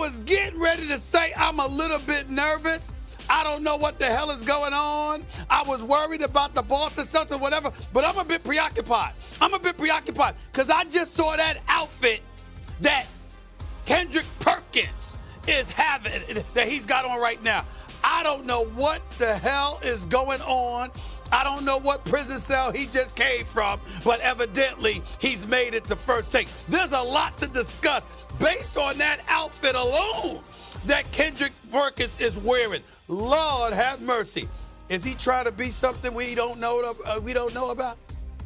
was getting ready to say I'm a little bit nervous. I don't know what the hell is going on. I was worried about the Boston Celtics or whatever, but I'm a bit preoccupied. Because I just saw that outfit that Kendrick Perkins is having, that he's got on right now. I don't know what the hell is going on. I don't know what prison cell he just came from, but evidently he's made it to First Take. There's a lot to discuss based on that outfit alone that Kendrick Perkins is wearing. Lord have mercy. Is he trying to be something we don't know about?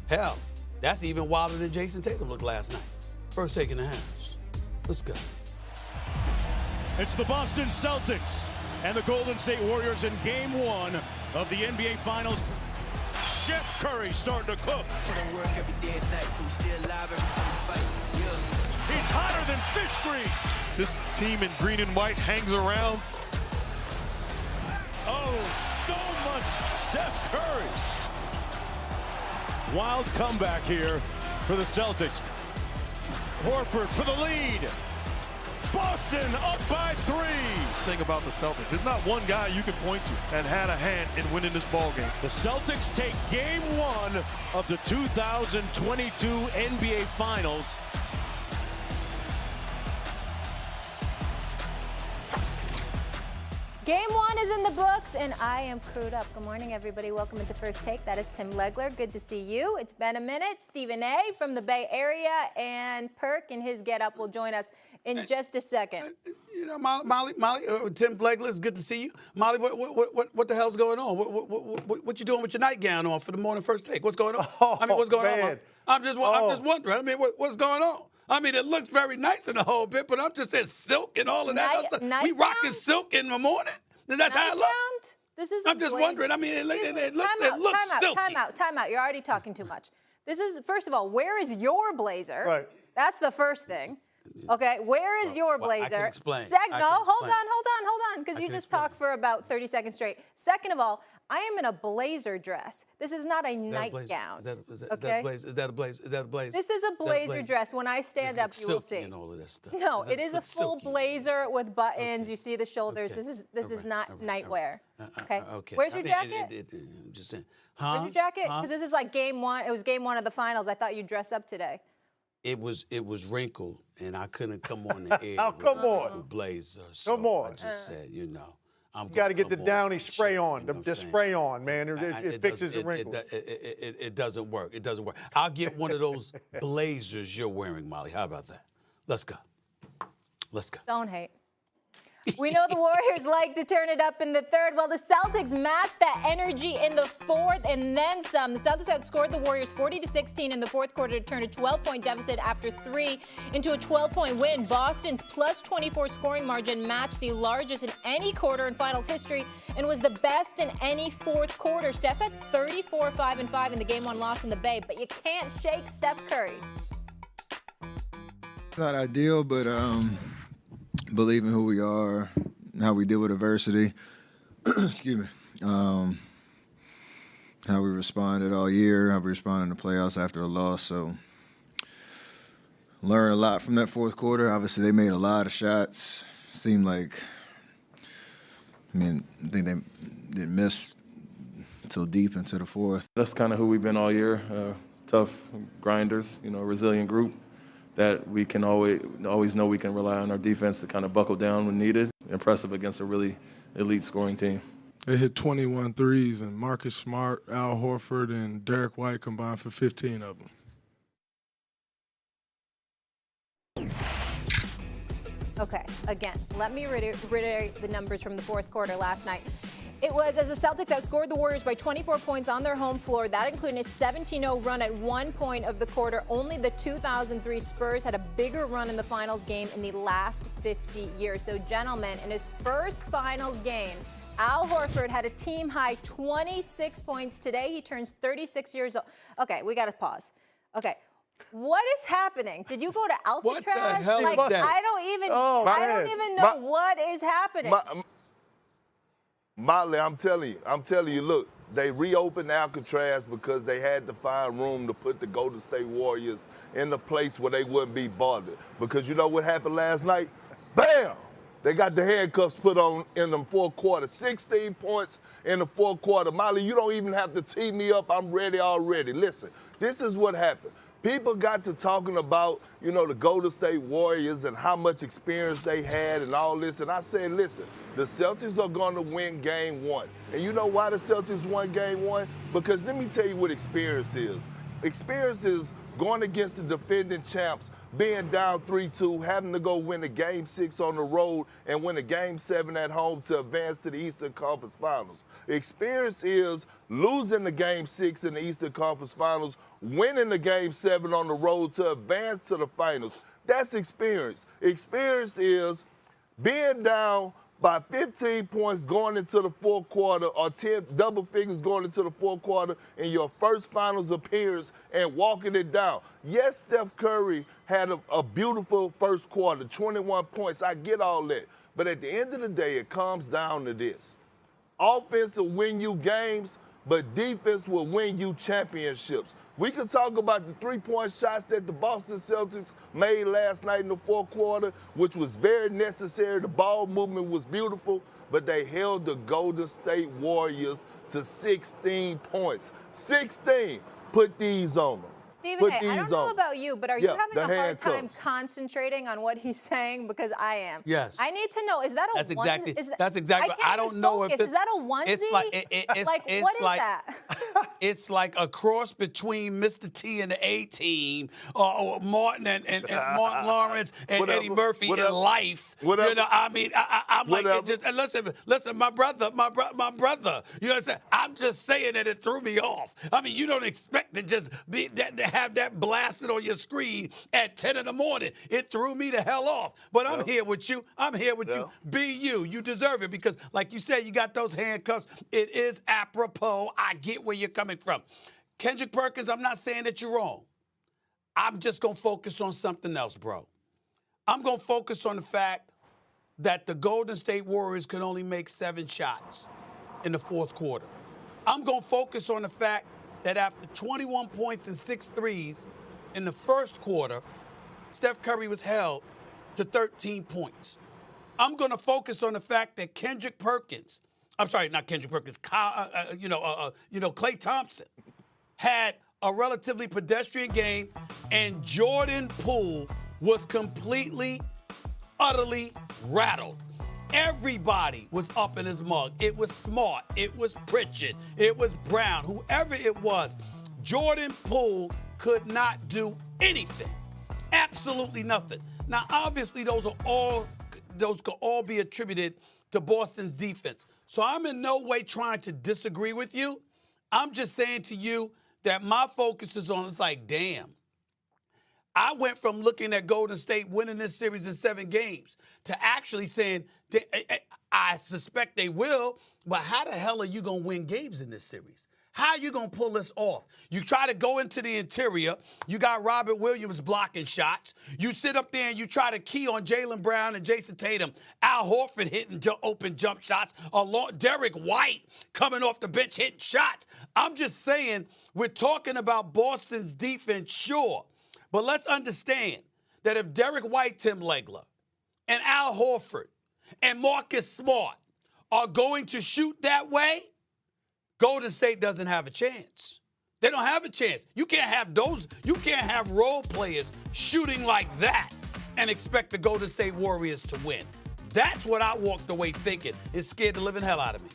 Hell, that's even wilder than Jason Tatum looked last night. First Take in the house. Let's go. It's the Boston Celtics and the Golden State Warriors in Game 1 of the NBA Finals. Chef Curry starting to cook. He's hotter than fish grease. This team in green and white hangs around. Oh, so much Steph Curry. Wild comeback here for the Celtics. Horford for the lead. Boston up by 3. Thing about the Celtics, there's not one guy you can point to that had a hand in winning this ball game. The Celtics take Game 1 of the 2022 NBA Finals. Game 1 is in the books, and I am crewed up. Good morning, everybody. Welcome into First Take. That is Tim Legler. Good to see you. It's been a minute. Stephen A. from the Bay Area, and Perk and his get-up will join us in just a second. You know, Molly, Tim Legler, it's good to see you. Molly, what the hell's going on? What you doing with your nightgown on for the morning First Take? What's going on? What's going on? I'm just wondering. What's going on? It looks very nice in the whole bit, but I'm just saying silk and all of that other stuff. We rocking silk in the morning? That's how it looks? This is I'm just wondering. It looks silky. Time out. You're already talking too much. This is, first of all, where is your blazer? Right. That's the first thing. Okay, where is your blazer? I can explain. Hold on, because you just talked for about 30 seconds straight. Second of all, I am in a blazer dress. This is not a nightgown. Is that a blazer? This is a blazer dress. When I stand up, you will see. And all of that stuff. No, it is a full blazer with buttons. Okay. You see the shoulders. Okay. This is not nightwear. Okay. Where's your jacket? I'm just saying. Where's your jacket? Because this is like Game 1. It was Game 1 of the finals. I thought you'd dress up today. It was wrinkled, and I couldn't come on the air. With blazer. So come on. I just said, you got to get the Downy spray on. The spray on, man. It fixes the wrinkles. It doesn't work. It doesn't work. I'll get one of those blazers you're wearing, Molly. How about that? Let's go. Don't hate. We know the Warriors like to turn it up in the third. Well, the Celtics matched that energy in the fourth and then some. The Celtics outscored the Warriors 40-16 in the fourth quarter to turn a 12-point deficit after 3 into a 12-point win. Boston's plus 24 scoring margin matched the largest in any quarter in finals history and was the best in any fourth quarter. Steph had 34, 5, and 5 in the Game 1 loss in the Bay, but you can't shake Steph Curry. Not ideal, but believe in who we are, how we deal with adversity. Excuse me. How we responded all year, how we responded in the playoffs after a loss. So learn a lot from that fourth quarter. Obviously, they made a lot of shots. Seemed like, I think they didn't miss until deep into the fourth. That's kind of who we've been all year. Tough grinders, a resilient group that we can always know we can rely on our defense to kind of buckle down when needed. Impressive against a really elite scoring team. They hit 21 threes, and Marcus Smart, Al Horford, and Derek White combined for 15 of them. Okay, again, let me reiterate the numbers from the fourth quarter last night. It was as the Celtics outscored the Warriors by 24 points on their home floor. That included a 17-0 run at one point of the quarter. Only the 2003 Spurs had a bigger run in the finals game in the last 50 years. So, gentlemen, in his first finals game, Al Horford had a team-high 26 points. Today, he turns 36 years old. Okay, we got to pause. Okay. What is happening? Did you go to Alcatraz? What the hell is that? I don't even know what is happening. Motley, I'm telling you, look, they reopened Alcatraz because they had to find room to put the Golden State Warriors in the place where they wouldn't be bothered. Because you know what happened last night? Bam! They got the handcuffs put on in the fourth quarter. 16 points in the fourth quarter. Molly, you don't even have to tee me up. I'm ready already. Listen, this is what happened. People got to talking about, the Golden State Warriors and how much experience they had and all this. And I said, listen, the Celtics are going to win game one. And you know why the Celtics won game one? Because let me tell you what experience is. Experience is going against the defending champs, being down 3-2, having to go win a game 6 on the road and win a game 7 at home to advance to the Eastern Conference Finals. Experience is losing the game 6 in the Eastern Conference Finals, winning the game 7 on the road to advance to the finals. That's experience. Experience is being down by 15 points going into the fourth quarter or 10 double figures going into the fourth quarter in your first finals appearance and walking it down. Yes, Steph Curry had a beautiful first quarter, 21 points. I get all that. But at the end of the day, it comes down to this. Offense will win you games, but defense will win you championships. We can talk about the three-point shots that the Boston Celtics made last night in the fourth quarter, which was very necessary. The ball movement was beautiful, but they held the Golden State Warriors to 16 points. 16. Put these on them. Stephen, hey, I don't know about you, but are you having a hard time handcuffs. concentrating on what he's saying? Because I am. Yes. I need to know, is that a That's onesie? exactly. That's exactly. I don't know if it's. Is that a onesie? It's like it's what is like that? it's like a cross between Mr. T and the A Team, or Martin and Martin Lawrence and Whatever. Eddie Murphy Whatever. in life. Whatever. I mean, I'm like, Whatever. just listen, my brother. You know what I'm saying? I'm just saying that it threw me off. I mean, you don't expect to just to have that blasted on your screen at 10 in the morning. It threw me the hell off. But I'm here with you. I'm here with you. Be you. You deserve it because, like you said, you got those handcuffs. It is apropos. I get where you're coming from. Kendrick Perkins, I'm not saying that you're wrong. I'm just going to focus on something else, bro. I'm going to focus on the fact that the Golden State Warriors could only make 7 shots in the fourth quarter. I'm going to focus on the fact that after 21 points and 6 threes in the first quarter, Steph Curry was held to 13 points. I'm going to focus on the fact that Klay Thompson had a relatively pedestrian game, and Jordan Poole was completely, utterly rattled. Everybody was up in his mug. It was Smart. It was Pritchard. It was Brown. Whoever it was, Jordan Poole could not do anything. Absolutely nothing. Now, obviously, those could all be attributed to Boston's defense. So I'm in no way trying to disagree with you. I'm just saying to you that my focus is on, it's like, damn. I went from looking at Golden State winning this series in 7 games to actually saying, I suspect they will, but how the hell are you going to win games in this series? How are you going to pull this off? You try to go into the interior. You got Robert Williams blocking shots. You sit up there and you try to key on Jaylen Brown and Jason Tatum. Al Horford hitting open jump shots. Derek White coming off the bench hitting shots. I'm just saying, we're talking about Boston's defense, sure. But let's understand that if Derek White, Tim Legler, and Al Horford and Marcus Smart are going to shoot that way, Golden State doesn't have a chance. They don't have a chance. You can't have role players shooting like that and expect the Golden State Warriors to win. That's what I walked away thinking. It scared the living hell out of me.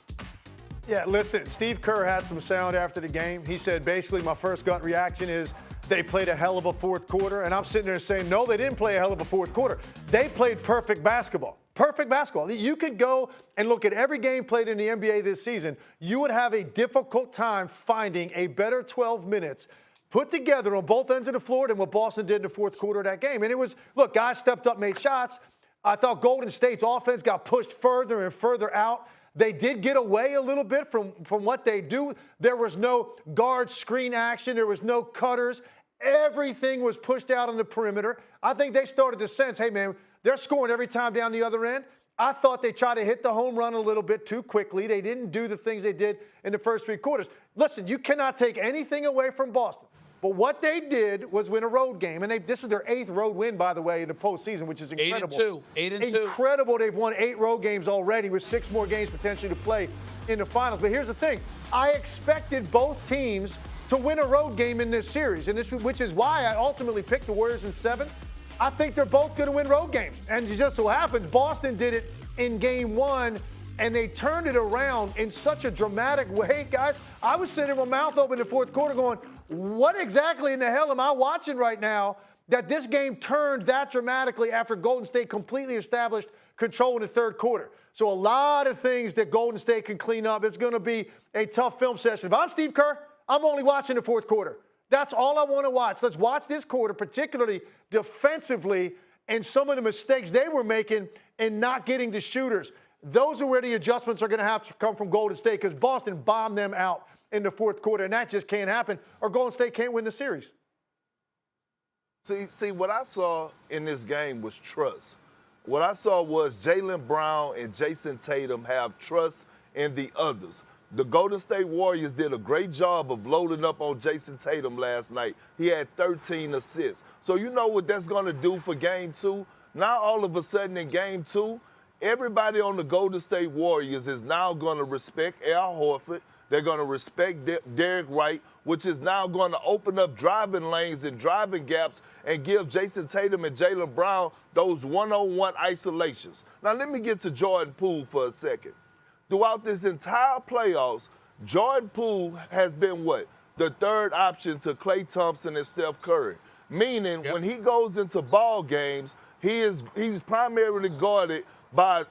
Yeah, listen, Steve Kerr had some sound after the game. He said, basically, my first gut reaction is they played a hell of a fourth quarter. And I'm sitting there saying, no, they didn't play a hell of a fourth quarter. They played perfect basketball. Perfect basketball. You could go and look at every game played in the NBA this season. You would have a difficult time finding a better 12 minutes put together on both ends of the floor than what Boston did in the fourth quarter of that game. And it was, look, guys stepped up, made shots. I thought Golden State's offense got pushed further and further out. They did get away a little bit from what they do. There was no guard screen action. There was no cutters. Everything was pushed out on the perimeter. I think they started to sense, hey, man, they're scoring every time down the other end. I thought they tried to hit the home run a little bit too quickly. They didn't do the things they did in the first 3 quarters. Listen, you cannot take anything away from Boston. But what they did was win a road game, and this is their 8th road win, by the way, in the postseason, which is incredible. 8-2. Incredible. They've won 8 road games already with 6 more games potentially to play in the finals. But here's the thing. I expected both teams to win a road game in this series, which is why I ultimately picked the Warriors in 7. I think they're both going to win road games. And it just so happens Boston did it in game 1, and they turned it around in such a dramatic way, guys. I was sitting with my mouth open in the fourth quarter going, what exactly in the hell am I watching right now that this game turned that dramatically after Golden State completely established control in the third quarter? So a lot of things that Golden State can clean up. It's going to be a tough film session. If I'm Steve Kerr, I'm only watching the fourth quarter. That's all I want to watch. Let's watch this quarter, particularly defensively, and some of the mistakes they were making in not getting the shooters. Those are where the adjustments are going to have to come from Golden State because Boston bombed them out in the fourth quarter, and that just can't happen, or Golden State can't win the series. See, what I saw in this game was trust. What I saw was Jaylen Brown and Jason Tatum have trust in the others. The Golden State Warriors did a great job of loading up on Jason Tatum last night. He had 13 assists. So you know what that's going to do for Game 2? Now all of a sudden in Game 2, everybody on the Golden State Warriors is now going to respect Al Horford. They're going to respect Derek White, which is now going to open up driving lanes and driving gaps and give Jason Tatum and Jaylen Brown those one-on-one isolations. Now let me get to Jordan Poole for a second. Throughout this entire playoffs, Jordan Poole has been what? The third option to Klay Thompson and Steph Curry. Meaning when he goes into ball games, he's primarily guarded by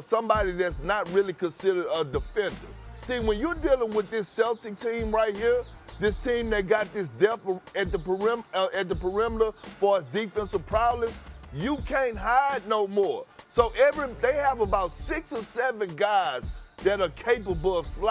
somebody that's not really considered a defender. See, when you're dealing with this Celtic team right here, this team that got this depth at the perimeter for its defensive prowess, you can't hide no more. So they have about 6 or 7 guys that are capable of sliding.